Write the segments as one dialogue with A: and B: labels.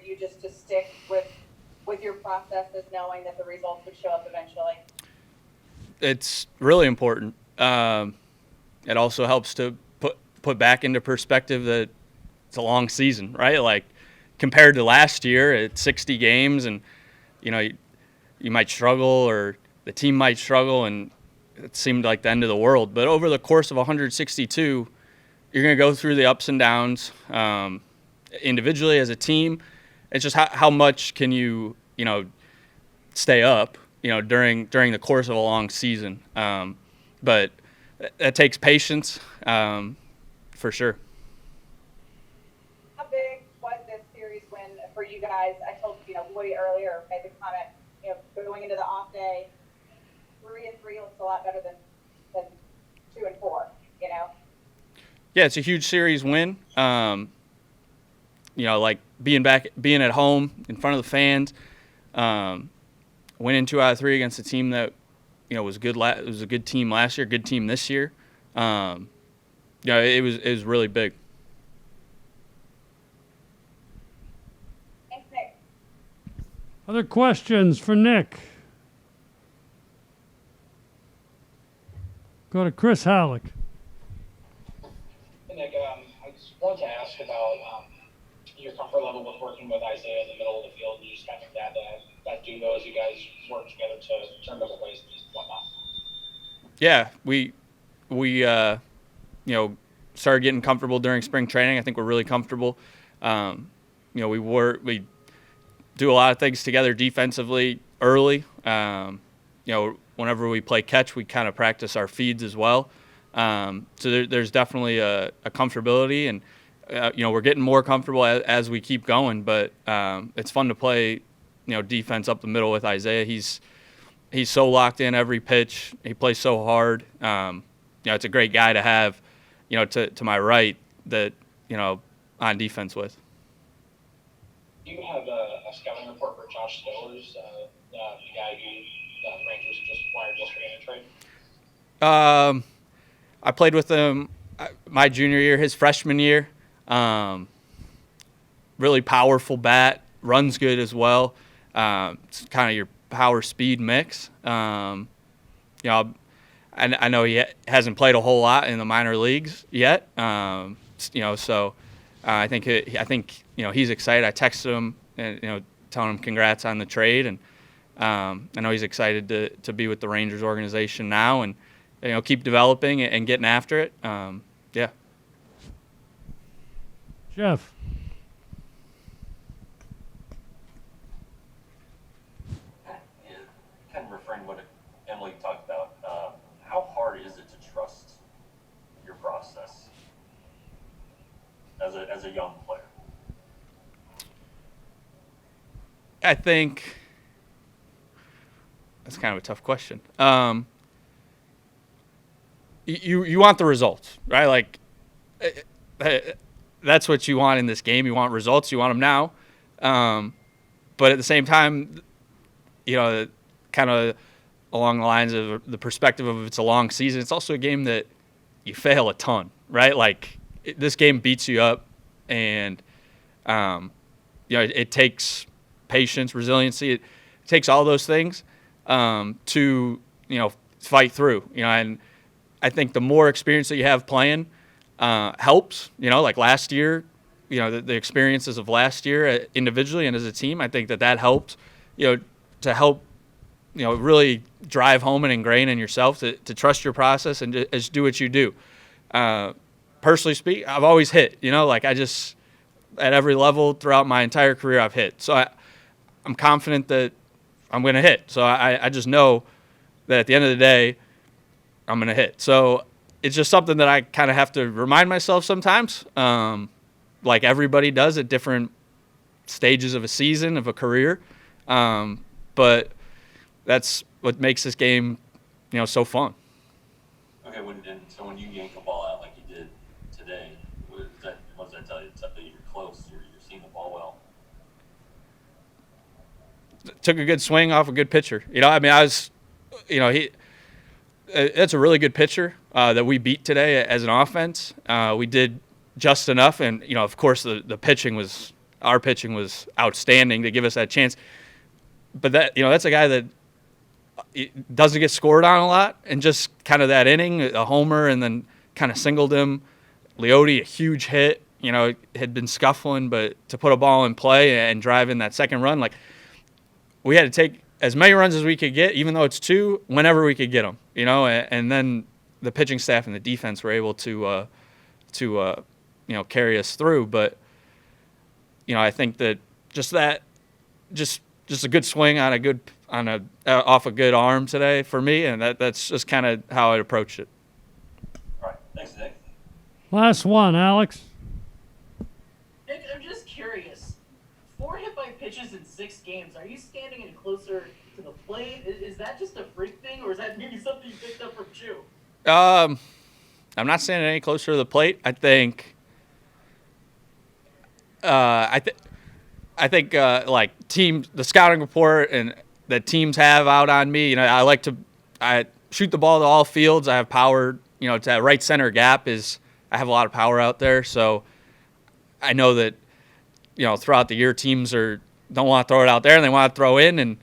A: you just to stick with your processes, knowing that the results would show up eventually?
B: It's really important. It also helps to put back into perspective that it's a long season, right? Like compared to last year, it's 60 games, and you might struggle, or the team might struggle, and it seemed like the end of the world. But over the course of 162, you're going to go through the ups and downs individually as a team. It's just how much can you stay up during the course of a long season. But that takes patience for sure.
A: How big was this series win for you guys? I told Woody earlier, made the comment, going into the off day, 3-3 looks a lot better than 2-4.
B: Yeah, it's a huge series win. Like being at home in front of the fans, winning 2 out of 3 against a team that was good. It was a good team last year, good team this year. It was really big.
A: Thanks, Nick.
C: Other questions for Nick? Go to Chris Halleck.
D: Hey, Nick, I just wanted to ask about your comfort level with working with Isaiah in the middle of the field, and you just kind of that duo as you guys work together to turn over plays and whatnot.
B: Yeah, we started getting comfortable during spring training. I think we're really comfortable. We do a lot of things together defensively early. Whenever we play catch, we kind of practice our feeds as well. So there's definitely a comfortability, and we're getting more comfortable as we keep going. But it's fun to play, defense up the middle with Isaiah. He's so locked in every pitch. He plays so hard. It's a great guy to have, to my right that on defense with.
D: Do you have a scouting report for Josh Stillers, the guy who the Rangers just acquired yesterday in a trade?
B: I played with him my junior year, his freshman year. Really powerful bat, runs good as well. It's kind of your power speed mix. I know he hasn't played a whole lot in the minor leagues yet. So I think he's excited. I texted him and telling him congrats on the trade, and I know he's excited to be with the Rangers organization now, and keep developing and getting after it. Yeah.
C: Jeff.
E: Kind of referring to what Emily talked about, how hard is it to trust your process as a young player?
B: I think that's kind of a tough question. You want the results, right? Like that's what you want in this game. You want results. You want them now. But at the same time, kind of along the lines of the perspective of it's a long season, it's also a game that you fail a ton, right? Like this game beats you up, and it takes patience, resiliency. It takes all those things to fight through. And I think the more experience that you have playing helps. Like last year, the experiences of last year individually and as a team, I think that helps. To help. Really drive home and ingrain in yourself to trust your process and just do what you do. Personally speaking, I've always hit. I just at every level throughout my entire career, I've hit. So I'm confident that I'm going to hit. So I just know that at the end of the day, I'm going to hit. So it's just something that I kind of have to remind myself sometimes, like everybody does at different stages of a season, of a career. But that's what makes this game, so fun.
E: Okay, so when you yank a ball out like you did today, what does that tell you? It's that you're close, you're seeing the ball well.
B: Took a good swing off a good pitcher. I was, it's a really good pitcher that we beat today as an offense. We did just enough, and of course the pitching was our pitching was outstanding to give us that chance. But that's a guy that doesn't get scored on a lot, and just kind of that inning, a homer, and then kind of singled him. Leote, a huge hit, had been scuffling, but to put a ball in play and drive in that second run, like, we had to take as many runs as we could get, even though it's 2, whenever we could get them, and then the pitching staff and the defense were able to carry us through. But, I think that just a good swing off a good arm today for me, and that's just kind of how I'd approached it.
E: All right, thanks, Nick.
C: Last one, Alex.
F: Nick, I'm just curious. 4 hit-by pitches in 6 games. Are you standing any closer to the plate? Is that just a freak thing, or is that maybe something you picked up from Chu?
B: I'm not standing any closer to the plate. I think. I think like the scouting report and that teams have out on me. I shoot the ball to all fields. I have power. To that right center gap I have a lot of power out there. So I know that throughout the year teams don't want to throw it out there and they want to throw in, and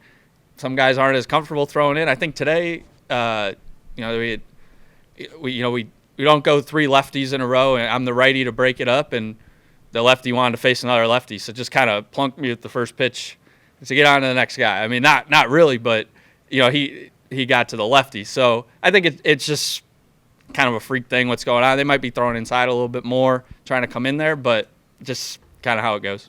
B: some guys aren't as comfortable throwing in. I think today, we don't go 3 lefties in a row, and I'm the righty to break it up, and the lefty wanted to face another lefty, so just kind of plunked me at the first pitch to get on to the next guy. I mean, not really, but he got to the lefty. So I think it's just kind of a freak thing what's going on. They might be throwing inside a little bit more, trying to come in there, but just kind of how it goes.